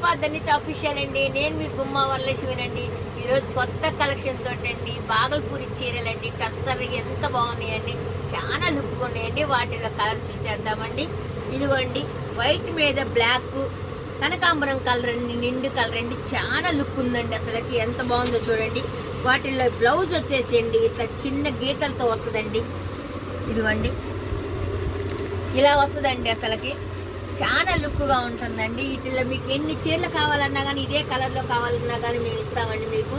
Pushpa ధనిత official అండి. నేను మీ గుమ్మ వరలక్ష్మినండి. ఈరోజు కొత్త కలెక్షన్ తోటండి బాగల్పూరి చీరలండి. టస్సర్ ఎంత బాగున్నాయండి, చాలా లుక్ ఉన్నాయండి. వాటిలో కలర్ చూసేద్దామండి. ఇదిగోండి వైట్ మీద బ్లాక్ కనకాంబరం కలర్ అండి, నిండు కలర్ అండి. చాలా లుక్ ఉందండి, అసలుకి ఎంత బాగుందో చూడండి. వాటిల్లో బ్లౌజ్ వచ్చేసేయండి ఇట్లా చిన్న గీతలతో వస్తుందండి. ఇదిగోండి ఇలా వస్తుందండి, అసలుకి చాలా లుక్గా ఉంటుందండి. వీటిల్లో మీకు ఎన్ని చీరలు కావాలన్నా కానీ, ఇదే కలర్లో కావాలన్నా కానీ మేము ఇస్తామండి మీకు.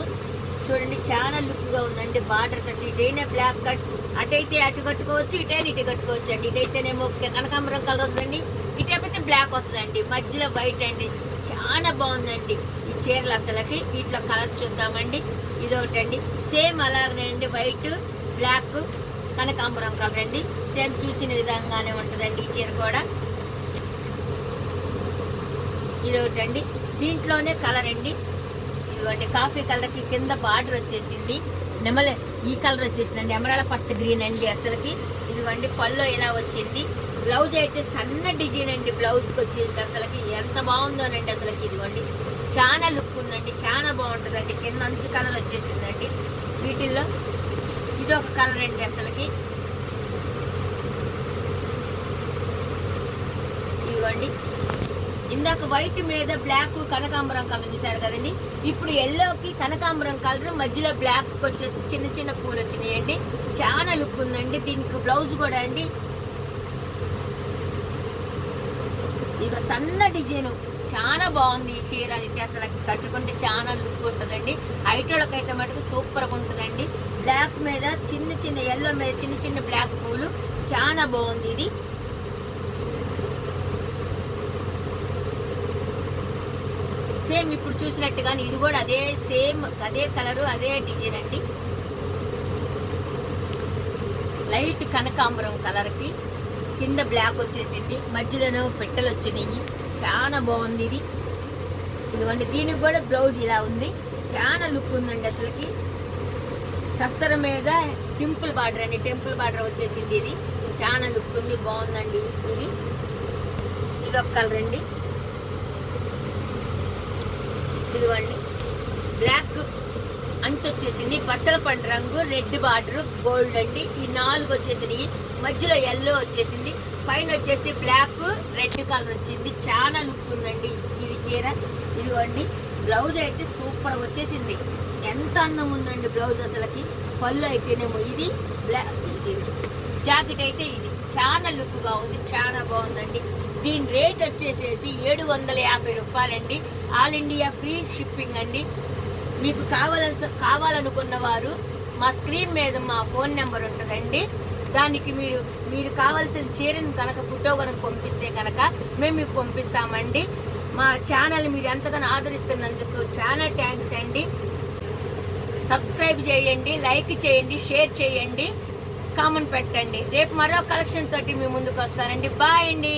చూడండి చాలా లుక్గా ఉందండి. బార్డర్ కట్ ఇటైనా బ్లాక్ కట్, అటైతే అటు కట్టుకోవచ్చు, ఇటైనా ఇటు కట్టుకోవచ్చు అండి. ఇటైతేనేమో కనకాంబరం కలర్ వస్తుందండి, ఇటైతే బ్లాక్ వస్తుందండి, మధ్యలో వైట్ అండి. చాలా బాగుందండి ఈ చీరలు అసలుకి. వీటిలో కలర్ చూద్దామండి. ఇది ఒకటండి, సేమ్ అలాగనే అండి, వైట్ బ్లాక్ కనకాంబరం కలర్ అండి. సేమ్ చూసిన విధంగానే ఉంటుందండి ఈ చీర కూడా. ఇది ఒకటండి, దీంట్లోనే కలర్ అండి. ఇదిగోండి కాఫీ కలర్కి కింద బార్డర్ వచ్చేసింది, ఈ కలర్ వచ్చేసిందండి, ఎమరాల పచ్చ గ్రీన్ అండి అసలుకి. ఇదిగోండి పళ్ళు ఇలా వచ్చింది. బ్లౌజ్ అయితే సన్న డిజైన్ అండి, బ్లౌజ్కి వచ్చేది అసలుకి. ఎంత బాగుందోనండి అసలుకి. ఇదిగోండి చాలా లుక్ ఉందండి, చాలా బాగుంటుందండి. కింద మంచి కలర్ వచ్చేసిందండి. వీటిల్లో ఇది ఒక కలర్ అండి అసలుకి. ఇదిగోండి ఇందాక వైట్ మీద బ్లాక్ కనకాంబరం కలర్ చూసారు కదండి. ఇప్పుడు ఎల్లోకి కనకాంబరం కలర్, మధ్యలో బ్లాక్ వచ్చేసి చిన్న చిన్న పూలు వచ్చినాయండి. చాలా లుక్ ఉందండి. దీనికి బ్లౌజ్ కూడా అండి ఇక సన్న డిజైన్, చాలా బాగుంది ఈ చీర. అయితే అసలు కట్టుకుంటే చాలా లుక్ ఉంటుందండి. హైటోళ్ళకైతే మటుకు సూపర్గా ఉంటుందండి. బ్లాక్ మీద చిన్న చిన్న ఎల్లో మీద చిన్న చిన్న బ్లాక్ పూలు, చాలా బాగుంది ఇది. సేమ్ ఇప్పుడు చూసినట్టుగానే ఇది కూడా అదే సేమ్, అదే కలరు, అదే డిజైన్ అండి. లైట్ కనకాంబరం కలర్కి కింద బ్లాక్ వచ్చేసింది, మధ్యలోనే పెట్టెలు వచ్చినాయి. చాలా బాగుంది ఇది. ఇదిగోండి దీనికి కూడా బ్లౌజ్ ఇలా ఉంది. చాలా లుక్ ఉందండి అసలుకి. టస్సర్ మీద టెంపుల్ బార్డర్ అండి, టెంపుల్ బార్డర్ వచ్చేసింది. ఇది చాలా లుక్ ఉంది, బాగుందండి ఇది. ఇది ఒక కలర్ అండి. ఇదిగోండి బ్లాక్ అంచు వచ్చేసింది, పచ్చల పండు రంగు, రెడ్ బార్డర్, గోల్డ్ అండి. ఈ 4 వచ్చేసినాయి. మధ్యలో ఎల్లో వచ్చేసింది, పైన వచ్చేసి బ్లాక్ రెడ్ కలర్ వచ్చింది. చాలా లుక్ ఉందండి ఇది చీర. ఇదిగోండి బ్లౌజ్ అయితే సూపర్ వచ్చేసింది. ఎంత అందం ఉందండి బ్లౌజ్ అసలుకి. పళ్ళు అయితేనేమో ఇది, జాకెట్ అయితే ఇది. చాలా లుక్గా ఉంది, చాలా బాగుందండి. దీని రేట్ వచ్చేసేసి 750 రూపాయలండి. ఆల్ ఇండియా ఫ్రీ షిప్పింగ్ అండి. మీకు కావాలనుకున్న వారు మా స్క్రీన్ మీద మా ఫోన్ నెంబర్ ఉంటుందండి. దానికి మీరు కావాల్సిన చీరను కనుక ఫోటో కనుక పంపిస్తే కనుక మేము మీకు పంపిస్తామండి. మా ఛానల్ మీరు ఎంతగానో ఆదరిస్తున్నందుకు చాలా థ్యాంక్స్ అండి. సబ్స్క్రైబ్ చేయండి, లైక్ చేయండి, షేర్ చేయండి, కామెంట్ పెట్టండి. రేపు మరో కలెక్షన్ తోటి మీ ముందుకు వస్తానండి. బాయ్ అండి.